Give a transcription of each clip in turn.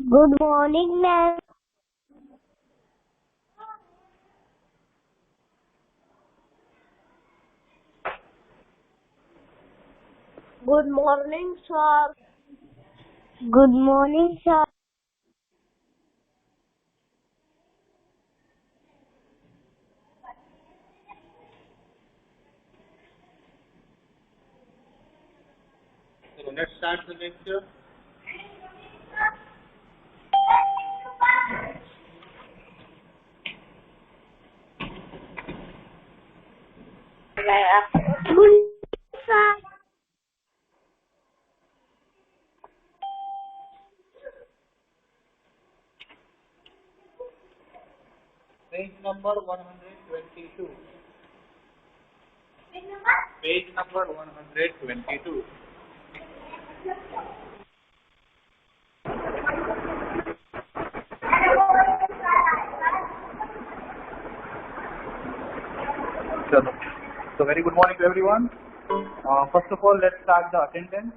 Good morning, ma'am. Good morning, sir. Good morning, sir. So let's start the lecture. Good, sir. Page number 122. Page number 122. So very good morning to everyone. First of all, let's start the attendance.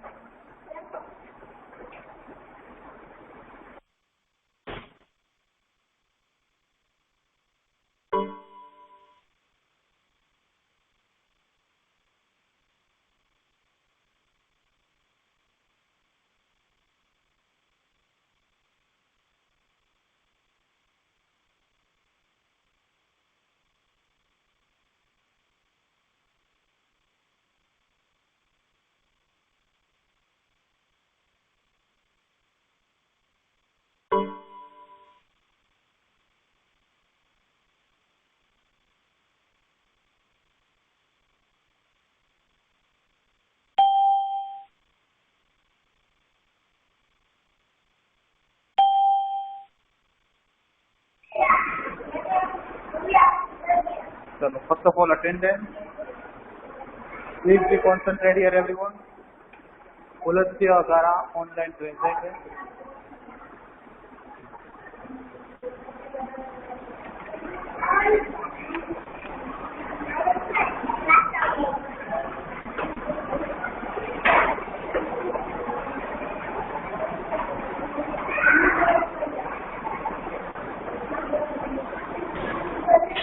So first of all, attendance. Please be concentrated here, everyone. Pulasya Agara online present.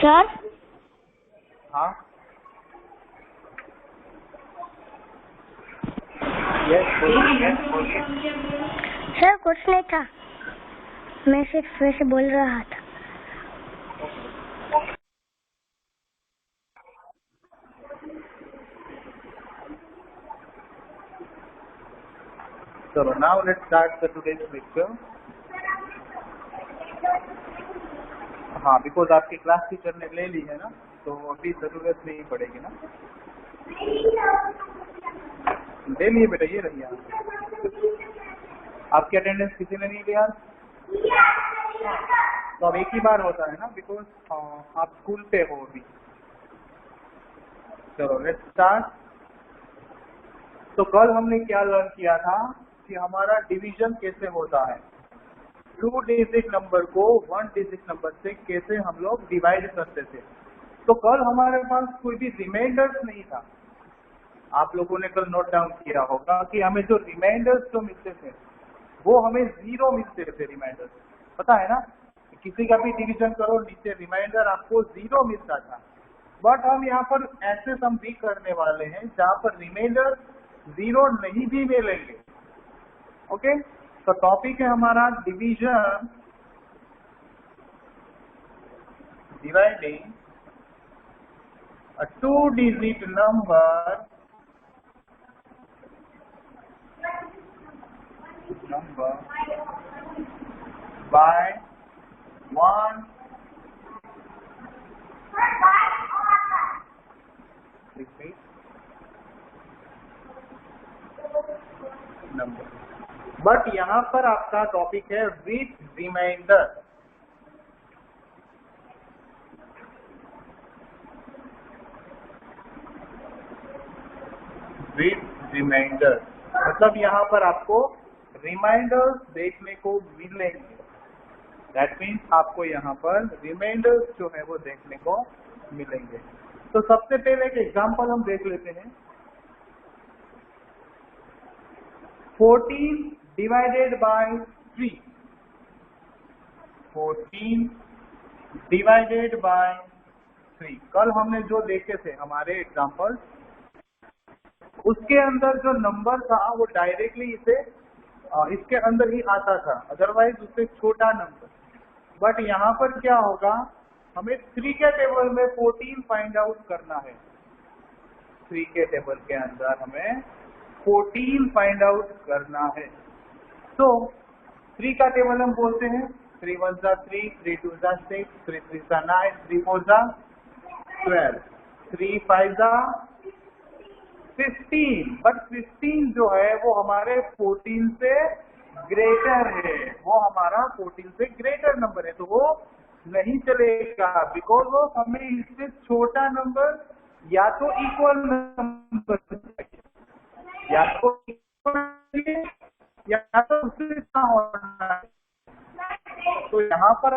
Sir? हाँ. Yes, बोलिए. Sir कुछ नहीं था, मैं सिर्फ वैसे बोल रहा था. So now let's start the today's lecture. हाँ, बिकॉज आपकी क्लास टीचर ने ले ली है ना, तो अभी जरूरत नहीं पड़ेगी ना. ले लिए बेटा, ये रही आपकी अटेंडेंस किसी ने नहीं लिया. तो अब एक ही बार होता है ना, बिकॉज आप स्कूल पे हो अभी. चलो लेट्स स्टार्ट. तो कल हमने क्या लर्न किया था कि हमारा डिवीजन कैसे होता है. 2 डिजिट नंबर को 1 डिजिट नंबर से कैसे हम लोग डिवाइड करते थे. तो कल हमारे पास कोई भी रिमाइंडर्स नहीं था. आप लोगों ने कल नोट डाउन किया होगा कि हमें जो रिमाइंडर्स जो मिलते थे वो हमें 0 मिलते थे. रिमाइंडर्स पता है ना, किसी का भी डिवीजन करो नीचे रिमाइंडर आपको 0 मिलता था. बट हम यहाँ पर ऐसे सम भी करने वाले हैं जहाँ पर रिमाइंडर 0 नहीं भी मिलेंगे. ओके, तो टॉपिक है हमारा division, dividing a 2-digit number by 1 digit number. But यहाँ पर आपका टॉपिक है विथ रिमाइंडर. विथ रिमाइंडर मतलब यहाँ पर आपको रिमाइंडर्स देखने को मिलेंगे. दैट मीन्स आपको यहाँ पर रिमाइंडर्स जो है वो देखने को मिलेंगे. तो सबसे पहले एक एग्जांपल हम देख लेते हैं. 14 डिवाइडेड बाय 3. 14 divided by 3। कल हमने जो देखे थे हमारे एग्जाम्पल, उसके अंदर जो नंबर था वो डायरेक्टली इसके अंदर ही आता था, अदरवाइज उससे छोटा नंबर। बट यहाँ पर क्या होगा, हमें 3 के टेबल में 14 फाइंड आउट करना है। 3 के टेबल के अंदर हमें 14 फाइंड आउट करना है। तो 3 का टेबल हम बोलते हैं 3 1 3, 3 2 6, 3 3 9, 3 4 12, 3 5 15। बट 15 जो है वो हमारे 14 से ग्रेटर है, वो हमारा 14 से ग्रेटर नंबर है, तो वो नहीं चलेगा, बिकॉज वो हमें इससे छोटा नंबर या तो इक्वल नंबर चाहिए, या तो इक्वल या तो उससे इतना होना है। तो यहाँ पर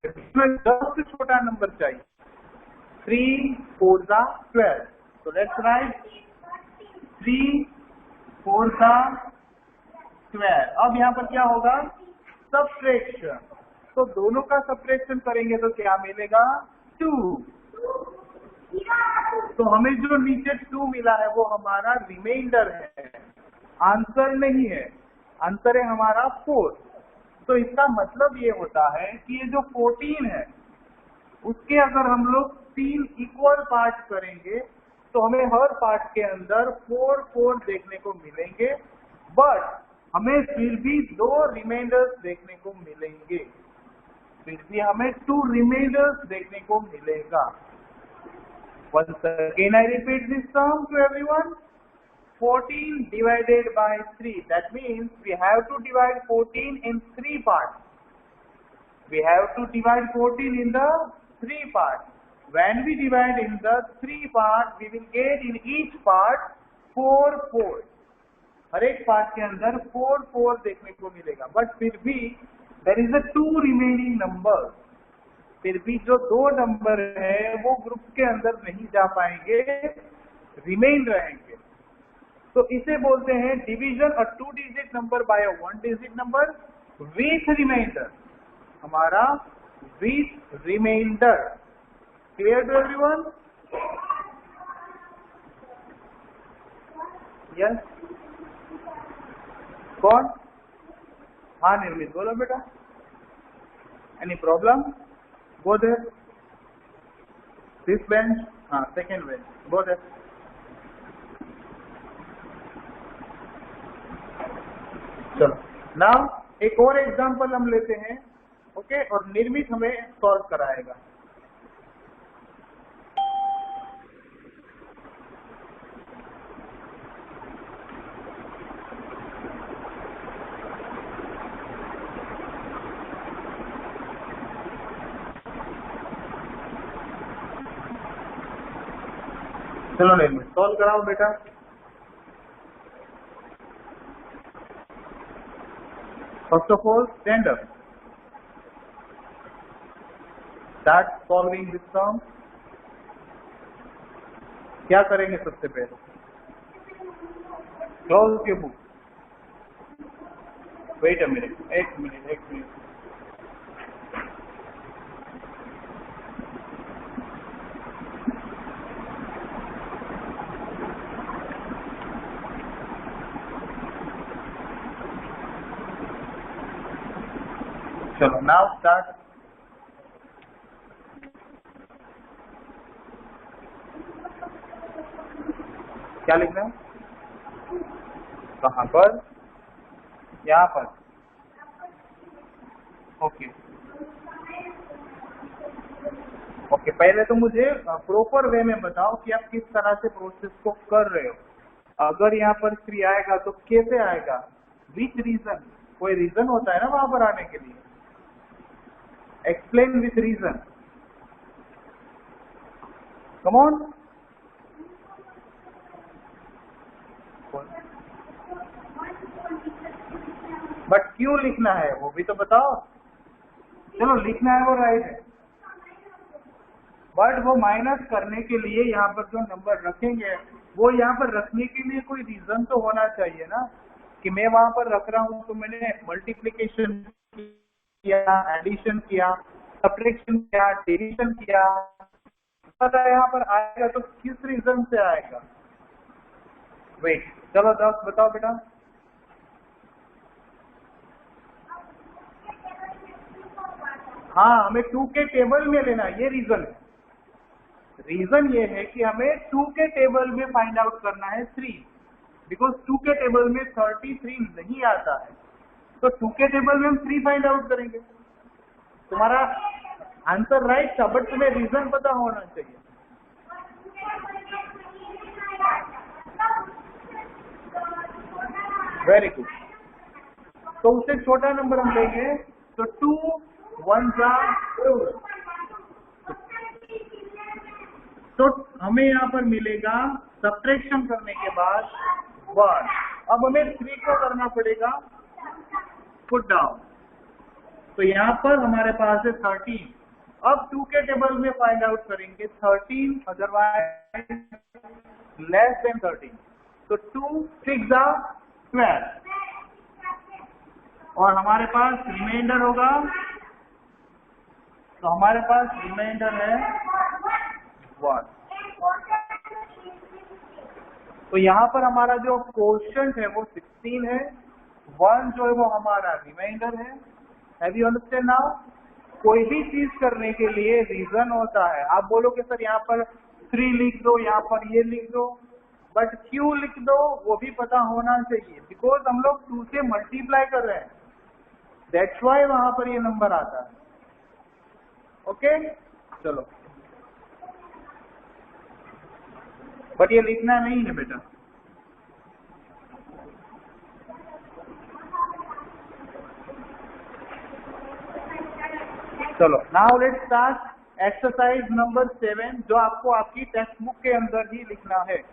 इसमें 10 से छोटा नंबर चाहिए। 3 4 12। तो लेट्स राइट 3 4 12। अब यहाँ पर क्या होगा, सब्ट्रैक्शन। तो दोनों का सब्ट्रैक्शन करेंगे तो क्या मिलेगा, 2। तो हमें जो नीचे 2 मिला है वो हमारा रिमाइंडर है, आंसर नहीं है। आंसर है हमारा 4। तो इसका मतलब ये होता है कि ये जो 14 है उसके अगर हम लोग 3 इक्वल पार्ट करेंगे तो हमें हर पार्ट के अंदर 4 4 देखने को मिलेंगे, बट हमें फिर भी 2 रिमाइंडर्स देखने को मिलेंगे, फिर भी हमें 2 रिमाइंडर्स देखने को मिलेगा। Once again I repeat this term to everyone. 14 divided by 3. That means we have to divide 14 in 3 parts. We have to divide 14 in the 3 parts. When we divide in the 3 parts, we will get in each part 4 4. हर एक part के अंदर 4 4 देखने को मिलेगा, but फिर भी there is a 2 remaining number. फिर भी जो 2 नंबर है वो ग्रुप के अंदर नहीं जा पाएंगे, रिमेन रहेंगे। तो इसे बोलते हैं division a 2 digit number by a 1 digit number with remainder. हमारा with remainder. Clear to everyone? Yes, कौन? हाँ निर्मित, बोलो बेटा। Any problem? Go there. This bench, second bench. Go there. चलो, नाउ एक और एग्जांपल हम लेते हैं, ओके, और निर्मित हमें सॉल्व कराएगा। चलो निर्मित सॉल्व कराओ बेटा। First of all stand up, start solving this sum. क्या करेंगे सबसे पहले? Close your book. Wait a minute, एक मिनट। चलो नाउ स्टार्ट। क्या लिखना है? कहाँ पर? यहाँ पर। ओके, पहले तो मुझे प्रॉपर वे में बताओ कि आप किस तरह से प्रोसेस को कर रहे हो। अगर यहाँ पर 3 आएगा तो कैसे आएगा, विच रीजन? कोई रीजन होता है ना वहां पर आने के लिए। Explain with reason. Come on. But क्यों लिखना है वो भी तो बताओ। चलो लिखना है वो राइट है, बट वो माइनस करने के लिए यहाँ पर जो नंबर रखेंगे वो यहाँ पर रखने के लिए कोई रीजन तो होना चाहिए ना। कि मैं वहां पर रख रहा हूं तो मैंने मल्टीप्लिकेशन किया, एडिशन किया, सब्ट्रैक्शन किया, डिवीजन किया, पता है यहाँ पर आएगा तो किस रीजन से आएगा? वेट, चलो 10 बताओ बेटा। हाँ, हमें 2 के टेबल में लेना, ये रीजन है। रीजन ये है कि हमें 2 के टेबल में फाइंड आउट करना है 3, बिकॉज 2 के टेबल में 33 नहीं आता है, तो 2 के टेबल में हम 3 फाइंड आउट करेंगे। तुम्हारा आंसर राइट था, बट तुम्हें रीजन पता होना चाहिए। Very good. तो उससे छोटा नंबर हम लेंगे, तो 2 1 2, तो हमें यहाँ पर मिलेगा सब्ट्रैक्शन करने के बाद 1। अब हमें 3 को करना पड़ेगा पुट डाउन, तो यहाँ पर हमारे पास है 13। अब 2 के टेबल में फाइंड आउट करेंगे 13, अदरवाइज लेस देन 13, तो 2 6 12, और हमारे पास रिमाइंडर होगा, तो हमारे पास रिमाइंडर है 1। तो यहाँ पर हमारा जो कोशेंट है वो 16 है, 1 जो है वो हमारा रिमाइंडर है। Have you understand now? कोई भी चीज करने के लिए रीजन होता है। आप बोलोगे सर यहाँ पर 3 लिख दो, यहाँ पर ये लिख दो, बट क्यों लिख दो वो भी पता होना चाहिए, बिकॉज हम लोग 2 से मल्टीप्लाई कर रहे हैं, दैट्स वाई वहां पर ये नंबर आता है। ओके, चलो, बट ये लिखना नहीं है बेटा। चलो, now let's start exercise number 7, जो आपको आपकी टेक्स्ट बुक के अंदर ही लिखना है।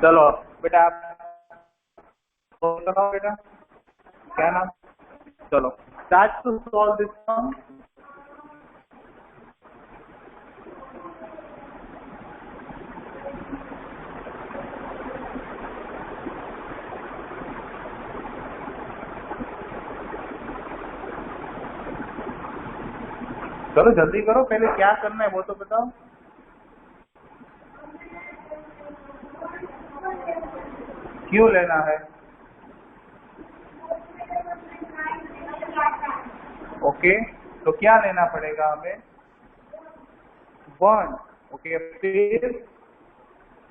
चलो बेटा, आप बताओ बेटा क्या नाम? चलो, स्टार्ट टू सॉल्व दिस सम। चलो जल्दी करो, पहले क्या करना है वो तो बताओ। क्यों लेना है? ओके, तो क्या लेना पड़ेगा हमें? 1। ओके, फिर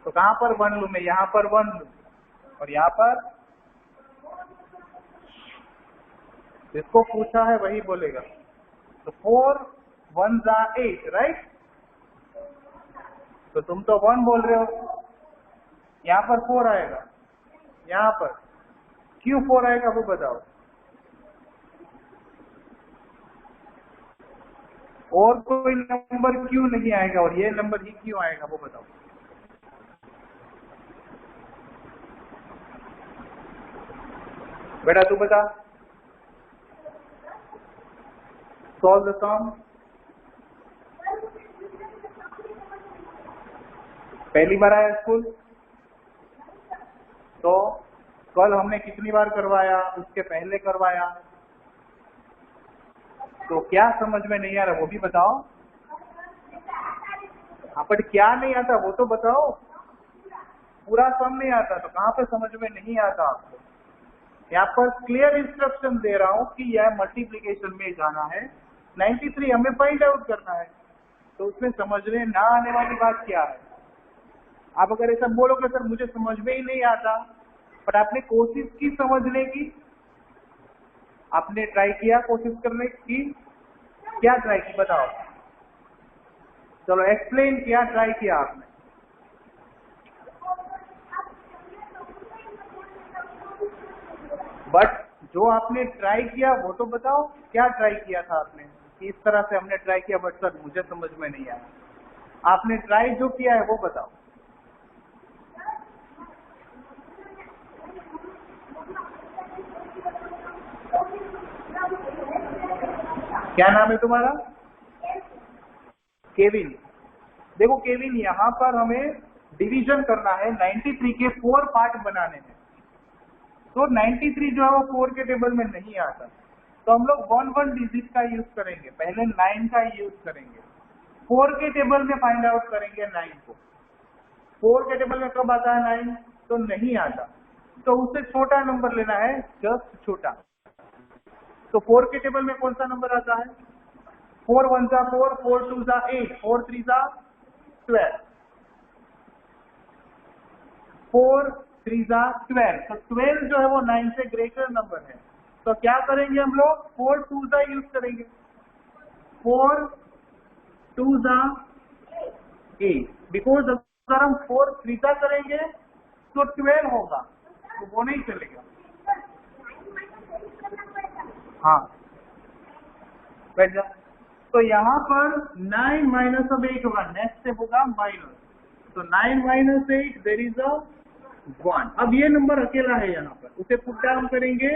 तो कहां पर 1 लूं मैं? यहाँ पर 1 लूं, और यहाँ पर जिसको पूछा है वही बोलेगा। तो 4 1 8, राइट? तो तुम तो 1 बोल रहे हो, यहाँ पर 4 आएगा, यहाँ पर क्यों 4 आएगा वो बताओ। और कोई नंबर क्यों नहीं आएगा और ये नंबर ही क्यों आएगा वो बताओ। बेटा तू बता, सॉल्व द सम। पहली बार आया स्कूल? तो कल हमने कितनी बार करवाया, उसके पहले करवाया, तो क्या समझ में नहीं आ रहा वो भी बताओ। हाँ, पर क्या नहीं आता वो तो बताओ। पूरा सम नहीं आता तो कहाँ पे समझ में नहीं आता आपको? यहाँ पर क्लियर इंस्ट्रक्शन दे रहा हूँ कि यह मल्टीप्लिकेशन में जाना है, 93 हमें फाइंड आउट करना है, तो उसमें समझने ना आने वाली बात क्या है? आप अगर ऐसा बोलोगे सर मुझे समझ में ही नहीं आता, पर आपने कोशिश की समझने की, आपने ट्राई किया कोशिश करने की, क्या ट्राई की बताओ। चलो एक्सप्लेन किया, ट्राई किया आपने। बट जो आपने ट्राई किया वो तो बताओ, क्या ट्राई किया था आपने? कि इस तरह से हमने ट्राई किया, बट सर मुझे समझ में नहीं आया। आपने ट्राई जो किया है वो बताओ। क्या नाम है तुम्हारा? केविन। देखो केविन, यहाँ पर हमें डिवीजन करना है 93 के 4 पार्ट बनाने हैं। तो 93 जो है वो 4 के टेबल में नहीं आता, तो हम लोग 1 डिजिट का यूज करेंगे, पहले 9 का यूज करेंगे। 4 के टेबल में फाइंड आउट करेंगे 9 को। 4 के टेबल में कब आता है 9? तो नहीं आता, तो उससे छोटा नंबर लेना है, जस्ट छोटा। तो 4 के टेबल में कौन सा नंबर आता है? 4 1 जा 4, 4 2 जा 8, 4 3 जा 12, 4 3 जा 12। तो 12 जो है वो 9 से ग्रेटर नंबर है, तो क्या करेंगे हम लोग? 4 2 जा यूज करेंगे। 4 2 जा 8, बिकॉज अगर हम 4 3 जा करेंगे तो 12 होगा, तो वो नहीं चलेगा। हाँ बैठ जा। तो यहाँ पर 9 माइनस अब 8 होगा, नेक्स्ट से होगा माइनस, तो 9 माइनस 8 देर इज अ 1। अब ये नंबर अकेला है यहाँ पर, उसे पुट डाउन करेंगे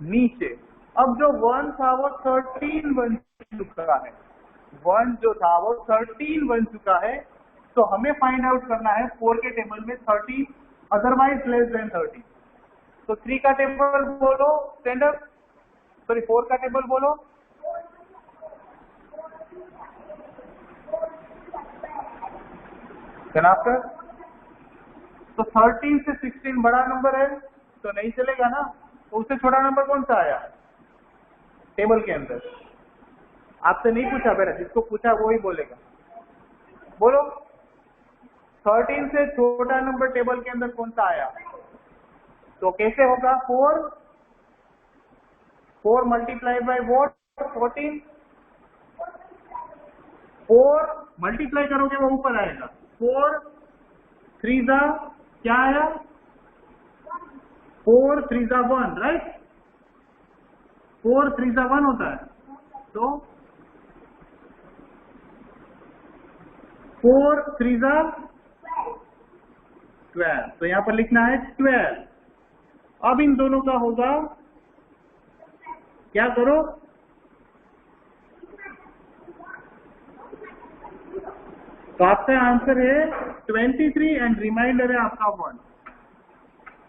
नीचे। अब जो 1 था वो 13 बन चुका है, 1 जो था वो 13 बन चुका है। तो हमें फाइंड आउट करना है 4 के टेबल में 13, अदरवाइज लेस देन 13। तो 3 का टेबल बोलो, स्टैंड अप। सॉरी 4 का टेबल बोलो। आफ्टर तो 13 से 16 बड़ा नंबर है, तो नहीं चलेगा ना। तो उससे छोटा नंबर कौन सा आया टेबल के अंदर? आपसे नहीं पूछा बेटा, जिसको पूछा वो ही बोलेगा। बोलो 13 से छोटा नंबर टेबल के अंदर कौन सा आया? तो कैसे होगा? 4 मल्टीप्लाई बाय वॉट? 14। 4 मल्टीप्लाई करोगे वो ऊपर आएगा। 4 3 जा क्या आया? 4 3 जा 1, राइट? 4 3 जा 1 होता है, तो 4 3 जा 12, तो यहाँ पर लिखना है 12। अब इन दोनों का होगा, क्या करो? तो आपका आंसर है 23 एंड रिमाइंडर है आपका 1।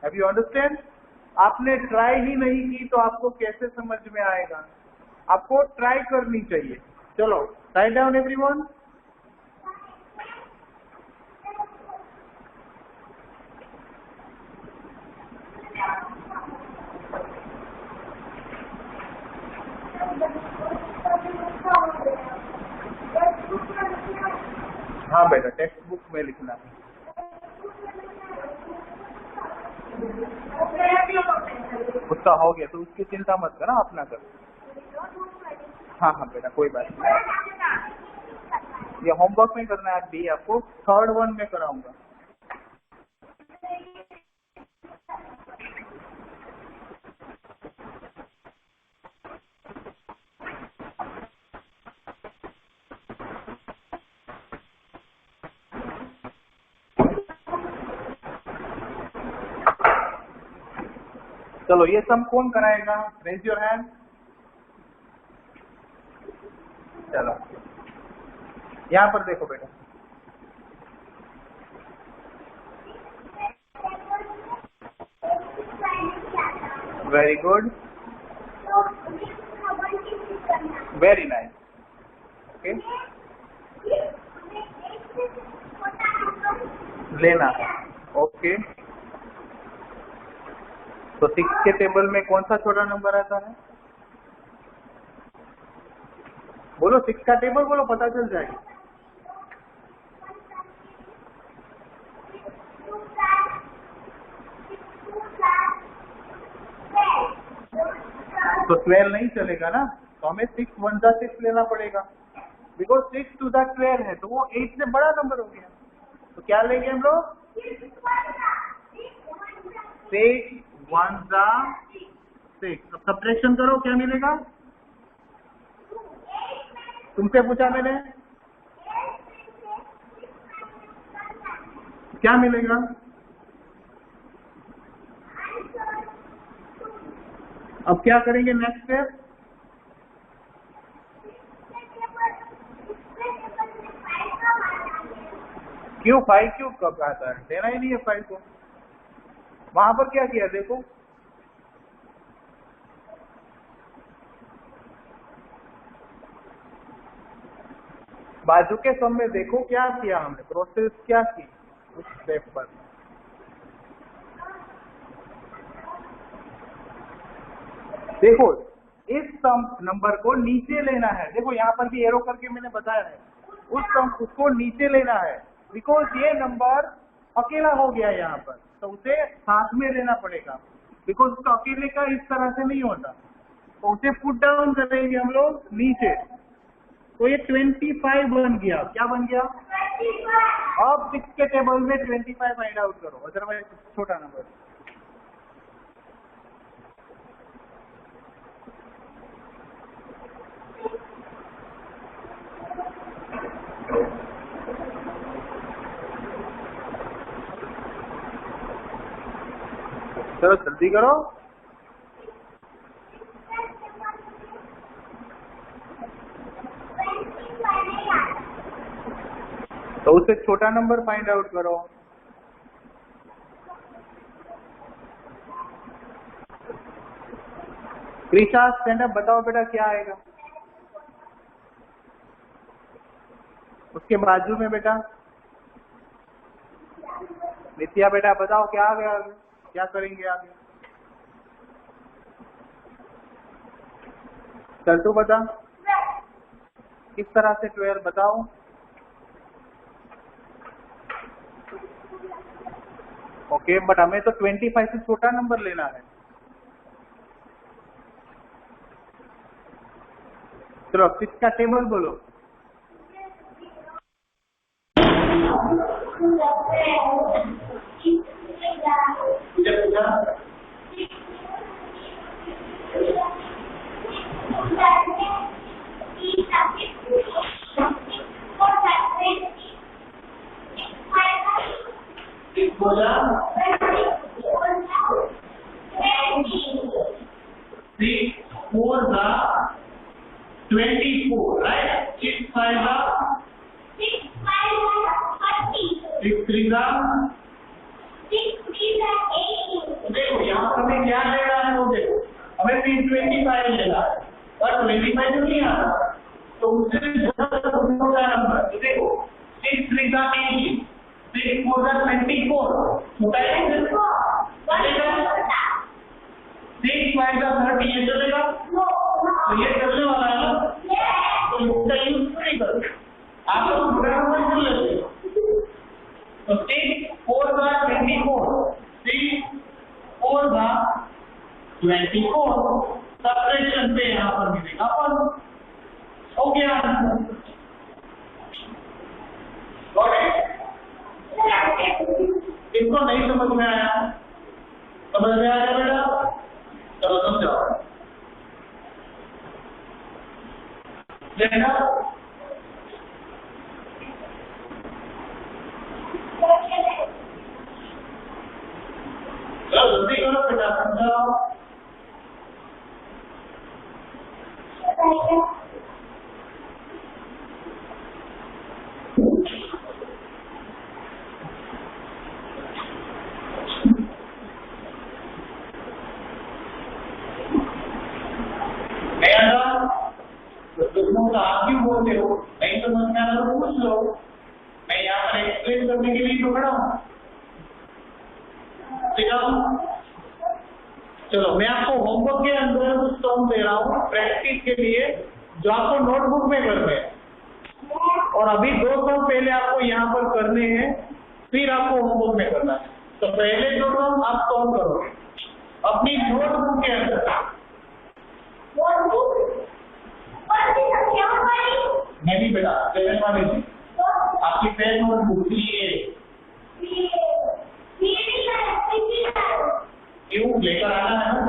Have you understand? आपने ट्राई ही नहीं की तो आपको कैसे समझ में आएगा? आपको ट्राई करनी चाहिए। चलो राइट डाउन एवरीवन। हाँ बेटा, टेक्स्ट बुक में लिखना है। उसका हो गया तो उसकी चिंता मत करना, अपना कर। हाँ हाँ बेटा, कोई बात नहीं। ये होमवर्क में करना है भी, आपको 3rd 1 में कराऊंगा। चलो ये सम कौन कराएगा? Raise your hand. चलो यहाँ पर देखो बेटा, very good, very nice. Okay, लेना। ओके, तो 6 के टेबल में कौन सा छोटा नंबर आता है? बोलो 6 का टेबल बोलो, पता चल जाएगा। तो 12 नहीं चलेगा ना, तो हमें 6 1 जा 6 लेना पड़ेगा, बिकॉज 6 2 जा 12 है, तो वो 8 से बड़ा नंबर हो गया। तो क्या लेंगे हम लोग? 6 1 जा 6। अब सब्ट्रैक्शन करो, क्या मिलेगा? तुमसे पूछा मैंने, क्या मिलेगा? अब क्या करेंगे नेक्स्ट स्टेप? क्यों 5 क्यूब कब आता है? देना ही नहीं है 5 को। वहां पर क्या किया देखो, बाजू के सम में देखो क्या किया हमने, प्रोसेस क्या की उस स्टेप पर। देखो इस सम नंबर को नीचे लेना है, देखो यहाँ पर भी एरो करके मैंने बताया है, उस सम उसको नीचे लेना है, बिकॉज ये नंबर अकेला हो गया यहाँ पर, तो उसे साथ में लेना पड़ेगा, बिकॉज उसका अकेले का इस तरह से नहीं होता, तो उसे पुट डाउन करेंगे हम लोग नीचे। तो ये 25 बन गया, क्या बन गया? अब 6 के टेबल में 25 फाइंड आउट करो, अदरवाइज छोटा नंबर। चलो जल्दी करो। तो उससे छोटा नंबर फाइंड आउट करो। कृषा स्टैंड अप, बताओ बेटा क्या आएगा उसके बाजू में? बेटा नित्या बेटा बताओ क्या आ गया आगे, क्या करेंगे आगे? चल तू बता किस तरह से 12 बताओ। ओके बट हमें तो 25 से छोटा नंबर लेना है। चलो 6 का टेबल बोलो। देखो यहाँ पर हमें क्या लेना है, वो देखो हमें 25 लेना है, और 25 जो नहीं आता तो उससे छोटा नंबर। तो देखो 6 3 का 18, 6 4 का 24, छोटा है 6 5 का 30, ये चलेगा? तो ये चलने वाला है ना, तो इसका यूज नहीं करो, आप लोग छोटा नंबर चुन लेते हो। तो 6 4 का 24, 6 4 का 24, सब्ट्रैक्शन पे यहाँ पर मिलेगा पर हो गया। इसको नहीं समझ में आया? समझ में आया बेटा? चलो समझाओ। देखा चलो जल्दी करो बेटा, समझाओ। आप क्यों बोलते हो? नहीं समझ में आ रहा तो पूछ लो, मैं यहाँ पर एक्सप्लेन करने के लिए तो खड़ा हूँ। चलो मैं आपको होमवर्क के अंदर कुछ टर्म दे रहा हूँ प्रैक्टिस के लिए, जो आपको नोटबुक में करने हैं, और अभी 2 टर्म पहले आपको यहाँ पर करने हैं, फिर आपको होमवर्क में करना है। तो पहले 2 टर्म आप सॉल्व करो अपनी नोटबुक के अंदर। नहीं बेटा, 7 वाली थी आपकी पेन नोटबुक क्यों लेकर आना है ना?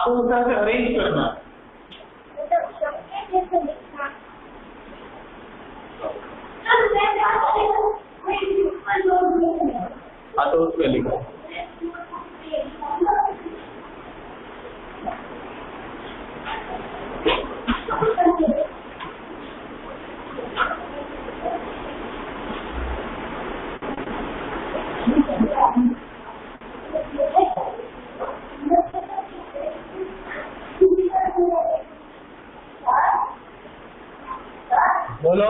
आपको उस तरह से अरेंज करना है। हाँ तो उस पर लिखो। बोलो।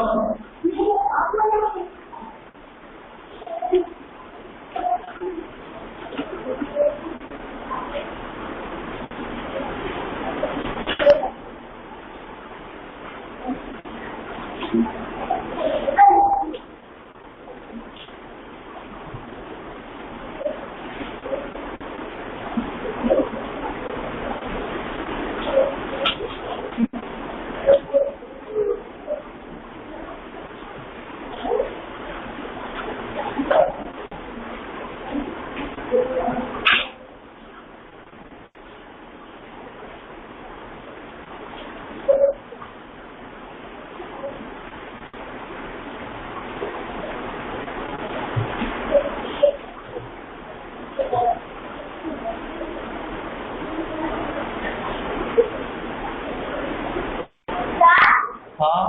हाँ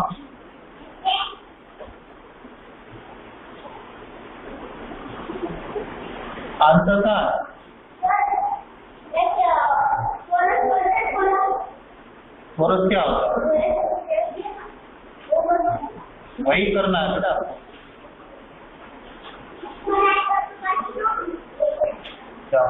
आंसर था फॉरस क्या होता है? वही करना है बेटा। क्या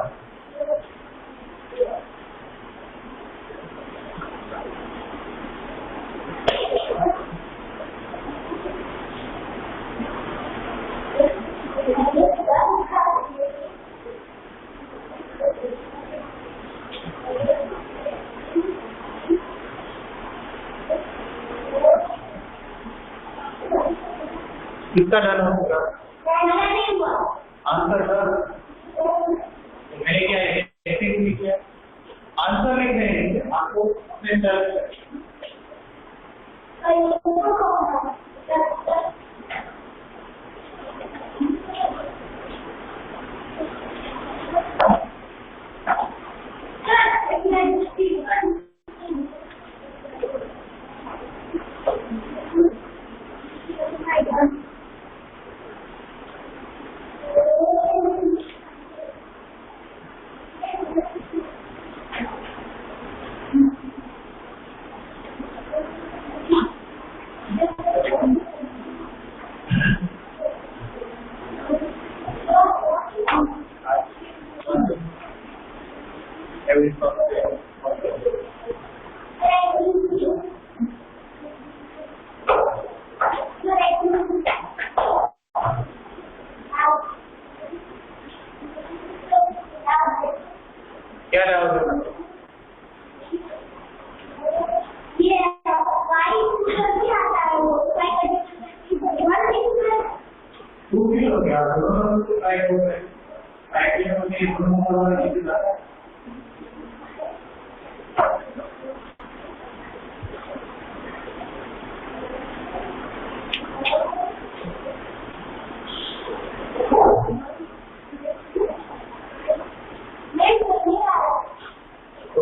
किसका डर होगा? आंसर डर मैंने क्या ऐसे ही किया आंसर लिख देंगे आपको अपने डर क्या डाउट हो गया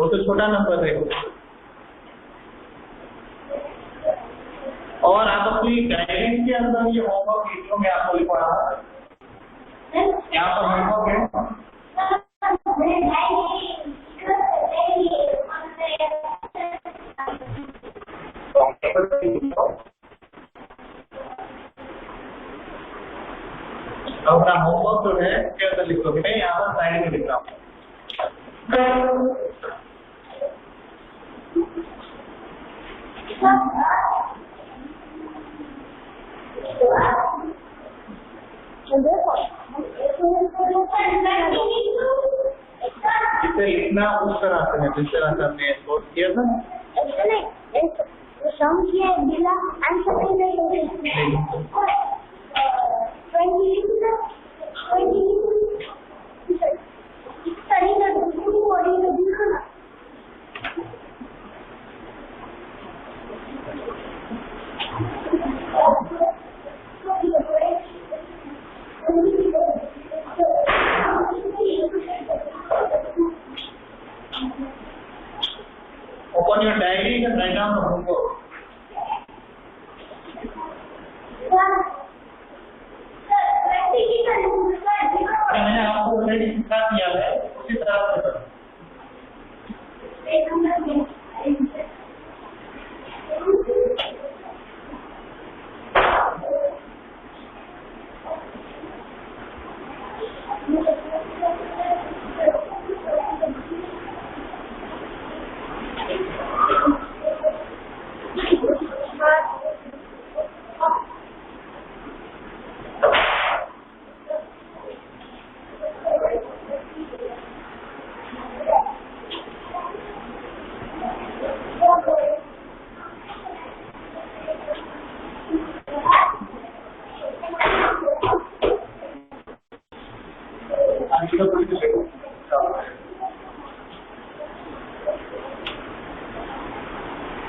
तो छोटा नंबर है। और आप अपनी गाइडेंस के अंदर ये होमवर्क वीडियो में आपको लिखवाना है। यहाँ पर होमवर्क है अपना होमवर्क जो है क्या लिखोगे? मैं यहाँ पर साइड में लिख रहा हूँ। जिसे लिखना उस तरह से है जिस तरह से हमने नोट किया था ना। on your diary you can write down the homework. मैंने आपको ऑलरेडी सिखा दिया है, उसी तरह से करो।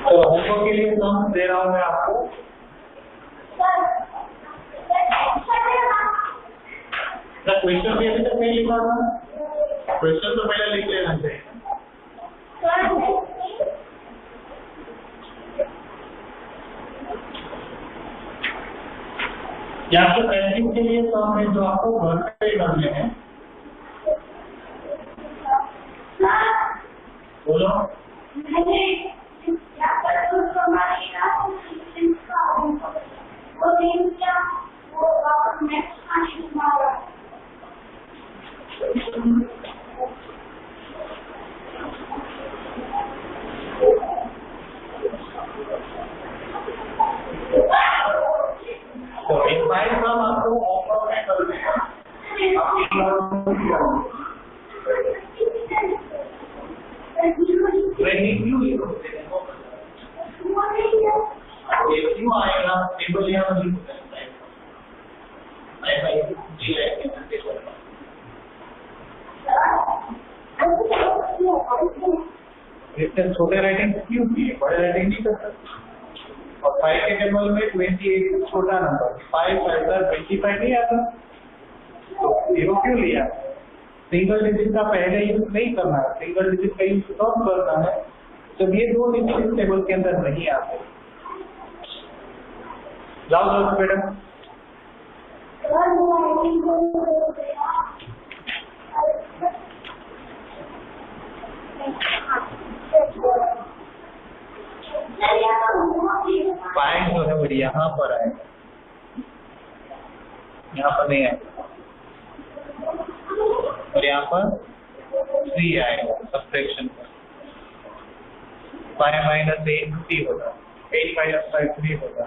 तो होमवर्क के लिए काम दे रहा हूँ मैं आपको। क्वेश्चन भी अभी तक नहीं लिखा था, क्वेश्चन तो पहले लिख लेना चाहिए। यहाँ पे प्रैक्टिस के लिए काम है जो आपको घर पे करने हैं। बोलो। तो इन फाइल काम आपको ऑफर में करने हैं। क्यों आएगा टेबल यहाँ पर इतने छोटे राइटिंग क्यों किए, बड़े राइटिंग नहीं कर सकते। और 5 के टेबल में 28 छोटा नंबर, 5 25 नहीं आता, तो 0 क्यों लिया। सिंगल डिजिट का पहले यूज नहीं करना है, सिंगल डिजिट का यूज कब करना है जब ये 2 डिजिट टेबल के अंदर नहीं आते। जाओ मैडम। पॉइंट जो है वो यहाँ पर है, यहाँ पर नहीं है, और यहाँ पर 3 आएगा सब्ट्रैक्शन पर। 5 - 8 3 होगा, 8 - 5 3 होगा।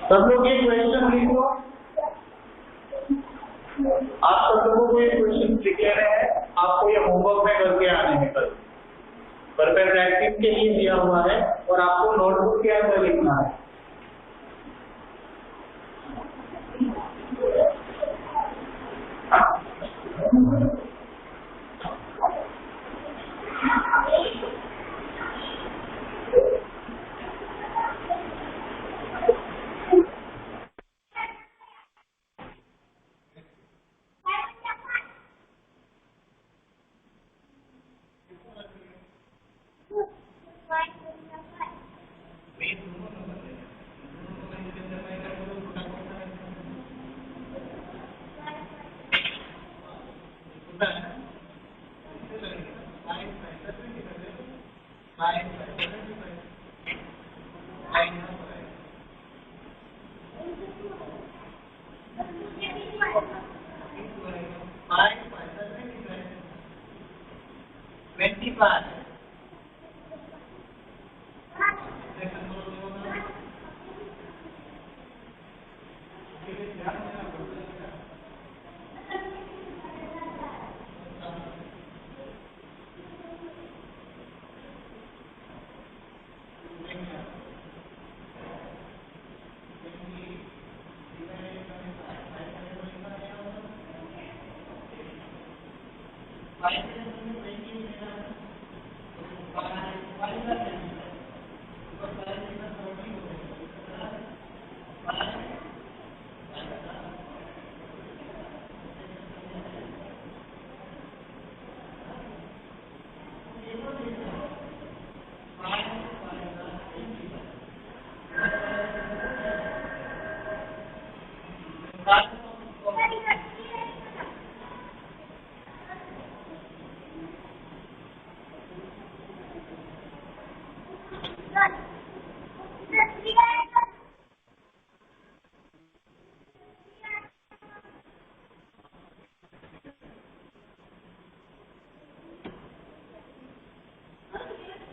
सब लोग एक क्वेश्चन लिखो। आप सब लोगों को ये क्वेश्चन लिख ले रहे हैं, आपको ये होमवर्क में करके आने हैं कल। पर प्रैक्टिस के लिए दिया हुआ है और आपको नोटबुक के अंदर लिखना है।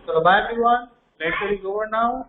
So bye everyone. Lecture is over now.